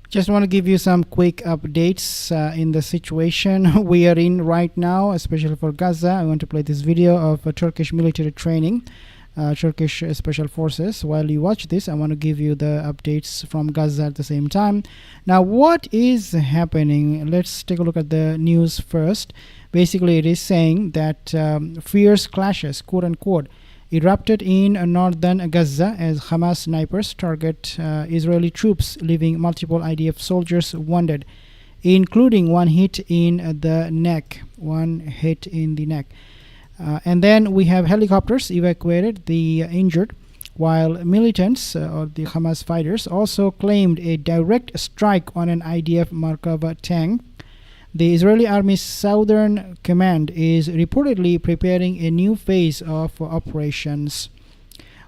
Just want to give you some quick updates in the situation we are in right now, especially for Gaza. I want to play this video of Turkish military training, Turkish special forces. While you watch this, I want to give you the updates from Gaza at the same time. Now, what is happening? Let's take a look at the news first. Basically, it is saying that fierce clashes, quote unquote, erupted in northern Gaza as Hamas snipers target Israeli troops, leaving multiple IDF soldiers wounded, including one hit in the neck. And then we have helicopters evacuated the injured, while militants or the Hamas fighters also claimed a direct strike on an IDF Merkava tank. The Israeli Army's Southern Command is reportedly preparing a new phase of operations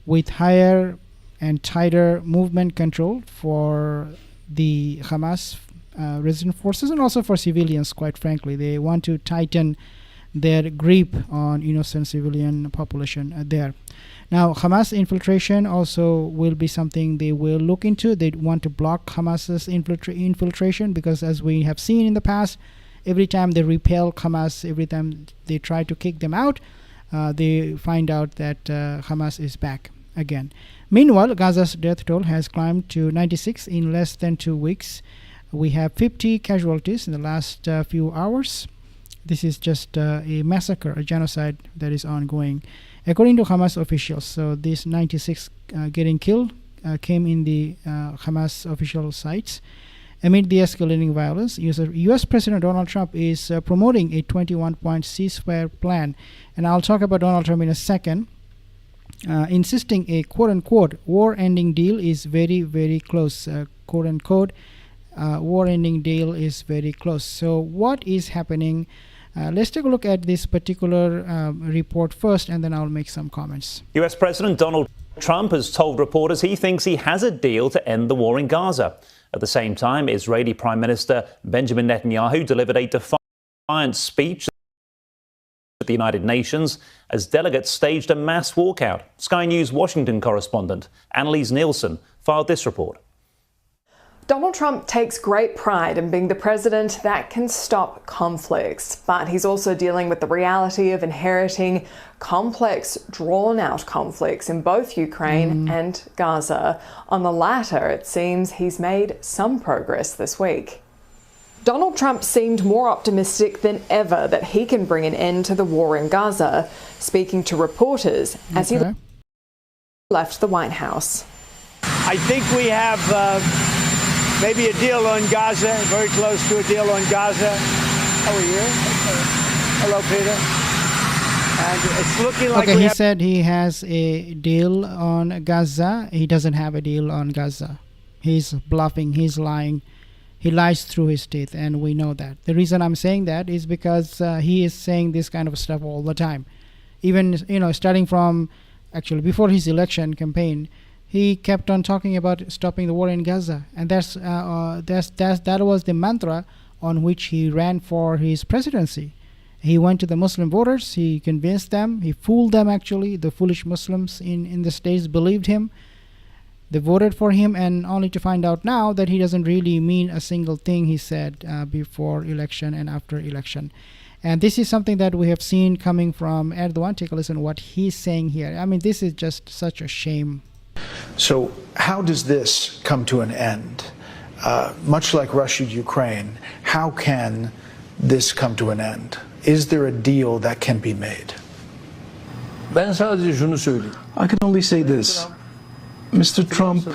with higher and tighter movement control for the Hamas resistance forces and also for civilians, quite frankly. They want to tighten their grip on innocent civilian population there. Now, Hamas infiltration also will be something they will look into. They want to block Hamas's infiltration because, as we have seen in the past, every time they repel Hamas, every time they try to kick them out, they find out that Hamas is back again. Meanwhile, Gaza's death toll has climbed to 96 in less than 2 weeks. We have 50 casualties in the last few hours. This is just a massacre, a genocide that is ongoing, according to Hamas officials. So this 96 getting killed came in the Hamas official sites. Amid the escalating violence, U.S. President Donald Trump is promoting a 21-point ceasefire plan. And I'll talk about Donald Trump in a second, insisting a quote-unquote war-ending deal is very, very close. Quote-unquote war-ending deal is very close. So what is happening? Let's take a look at this particular report first, and then I'll make some comments. U.S. President Donald Trump has told reporters he thinks he has a deal to end the war in Gaza. At the same time, Israeli Prime Minister Benjamin Netanyahu delivered a defiant speech at the United Nations as delegates staged a mass walkout. Sky News Washington correspondent Annalise Nielsen filed this report. Donald Trump takes great pride in being the president that can stop conflicts, but he's also dealing with the reality of inheriting complex, drawn-out conflicts in both Ukraine and Gaza. On the latter, it seems he's made some progress this week. Donald Trump seemed more optimistic than ever that he can bring an end to the war in Gaza, speaking to reporters as he left the White House. I think we have maybe a deal on Gaza, very close to a deal on Gaza. How are you? Hello, Peter. And it's looking like he said he has a deal on Gaza. He doesn't have a deal on Gaza. He's bluffing. He's lying. He lies through his teeth, and we know that. The reason I'm saying that is because he is saying this kind of stuff all the time. Even, starting from actually before his election campaign, he kept on talking about stopping the war in Gaza, and that was the mantra on which he ran for his presidency. He went to the Muslim voters, he convinced them, he fooled them actually. The foolish Muslims in the States believed him. They voted for him, and only to find out now that he doesn't really mean a single thing he said before election and after election. And this is something that we have seen coming from Erdogan. Take a listen to what he's saying here. I mean, this is just such a shame. So how does this come to an end? Much like Russia-Ukraine, how can this come to an end? Is there a deal that can be made? I can only say this. Mr. Trump,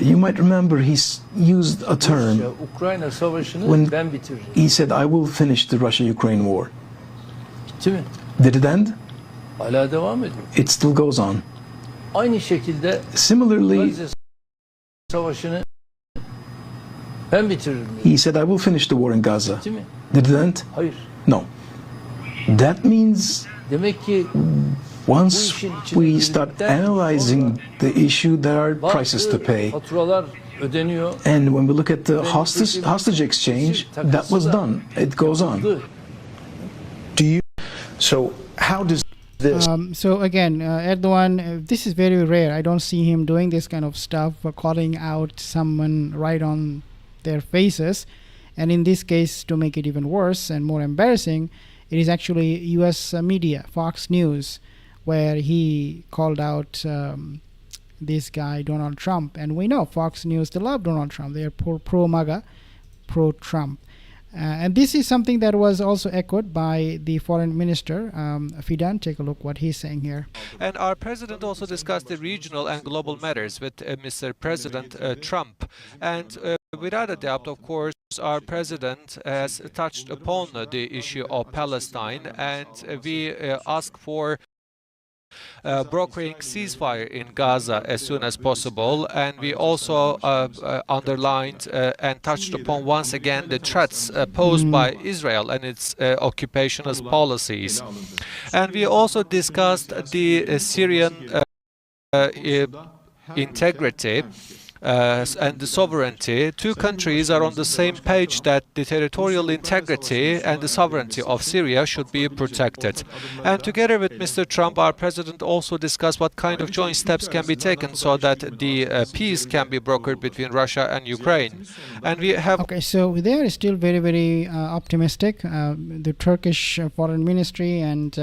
you might remember he's used a term when he said, I will finish the Russia-Ukraine war. Did it end? It still goes on. Similarly, he said, I will finish the war in Gaza. Did it end? No. That means once we start analyzing the issue, there are prices to pay. And when we look at the hostage exchange, that was done. It goes on. So how does this? So again, Erdogan, this is very rare. I don't see him doing this kind of stuff, calling out someone right on their faces. And in this case, to make it even worse and more embarrassing, it is actually U.S. media, Fox News, where he called out this guy, Donald Trump. And we know Fox News, they love Donald Trump. They are pro-MAGA, pro-Trump. And this is something that was also echoed by the foreign minister, Fidan. Take a look what he's saying here. And our president also discussed the regional and global matters with Mr. President Trump. And without a doubt, of course, our president has touched upon the issue of Palestine, and we ask for brokering ceasefire in Gaza as soon as possible, and we also underlined and touched upon once again the threats posed by Israel and its occupationist policies. And we also discussed the Syrian integrity and the sovereignty. Two countries are on the same page that the territorial integrity and the sovereignty of Syria should be protected. And together with Mr. Trump, our president also discussed what kind of joint steps can be taken so that the peace can be brokered between Russia and Ukraine. And we have... Okay, so they are still very, very optimistic. The Turkish foreign ministry and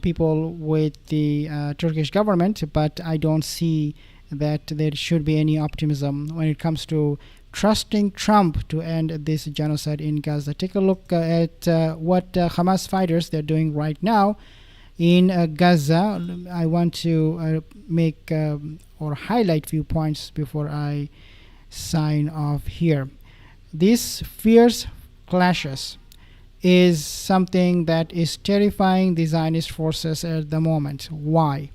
people with the Turkish government, but I don't see that there should be any optimism when it comes to trusting Trump to end this genocide in Gaza. Take a look at what Hamas fighters they're doing right now in Gaza. I want to make or highlight few points before I sign off here. These fierce clashes is something that is terrifying the Zionist forces at the moment. Why?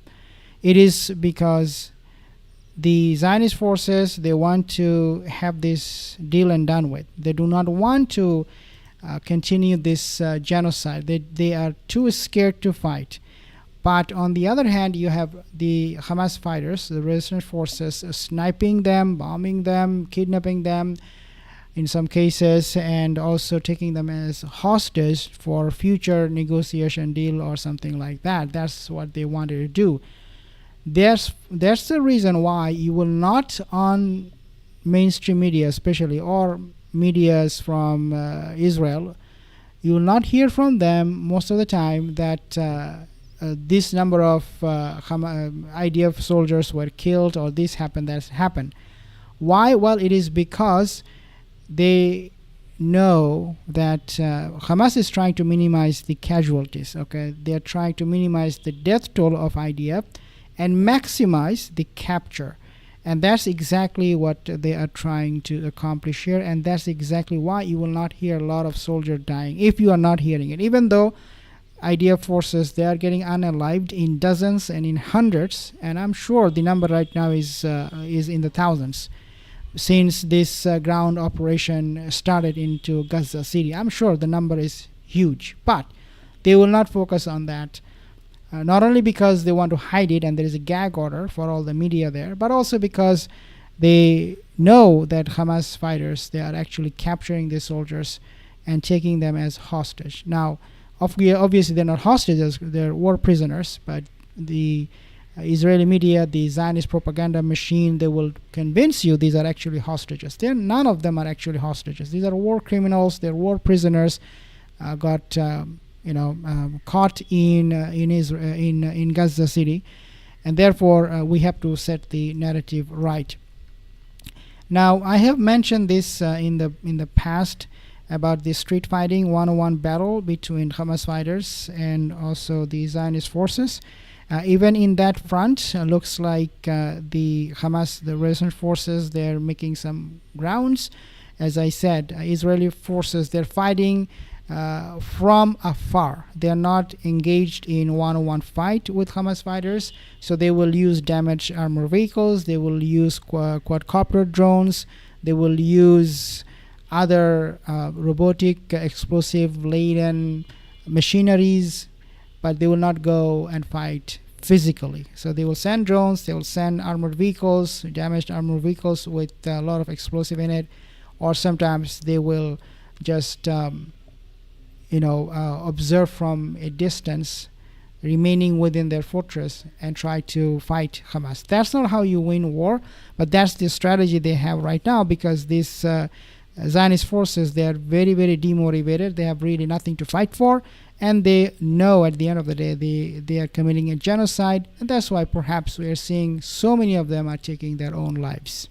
It is because the Zionist forces, they want to have this deal and done with. They do not want to continue this genocide. They are too scared to fight. But on the other hand, you have the Hamas fighters, the resistance forces, sniping them, bombing them, kidnapping them in some cases, and also taking them as hostage for future negotiation deal or something like that. That's what they wanted to do. That's the reason why you will not on mainstream media especially, or medias from Israel, you will not hear from them most of the time that this number of IDF soldiers were killed or this happened, that happened. Why? Well, it is because they know that Hamas is trying to minimize the casualties. Okay, they are trying to minimize the death toll of IDF and maximize the capture, and that's exactly what they are trying to accomplish here. And that's exactly why you will not hear a lot of soldiers dying if you are not hearing it, even though IDF forces, they are getting unalived in dozens and in hundreds, and I'm sure the number right now is in the thousands since this ground operation started into Gaza City. I'm sure the number is huge, but they will not focus on that. Not only because they want to hide it and there is a gag order for all the media there, but also because they know that Hamas fighters, they are actually capturing the soldiers and taking them as hostage. Now, obviously they're not hostages, they're war prisoners, but the Israeli media, the Zionist propaganda machine, they will convince you these are actually hostages. None of them are actually hostages. These are war criminals, they're war prisoners, got caught in Gaza City, and therefore we have to set the narrative right. Now, I have mentioned this in the past about the street fighting 1-on-1 battle between Hamas fighters and also the Zionist forces. Even in that front, looks like the Hamas, the resistance forces, they're making some grounds. As I said, Israeli forces, they're fighting from afar. They are not engaged in one-on-one fight with Hamas fighters, so they will use damaged armored vehicles, they will use quadcopter drones, they will use other robotic explosive laden machineries, but they will not go and fight physically. So they will send drones, they will send armored vehicles, damaged armored vehicles with a lot of explosive in it, or sometimes they will just observe from a distance remaining within their fortress and try to fight Hamas. That's not how you win war, but that's the strategy they have right now, because these Zionist forces, they are very, very demotivated. They have really nothing to fight for, and they know at the end of the day they are committing a genocide, and that's why perhaps we are seeing so many of them are taking their own lives.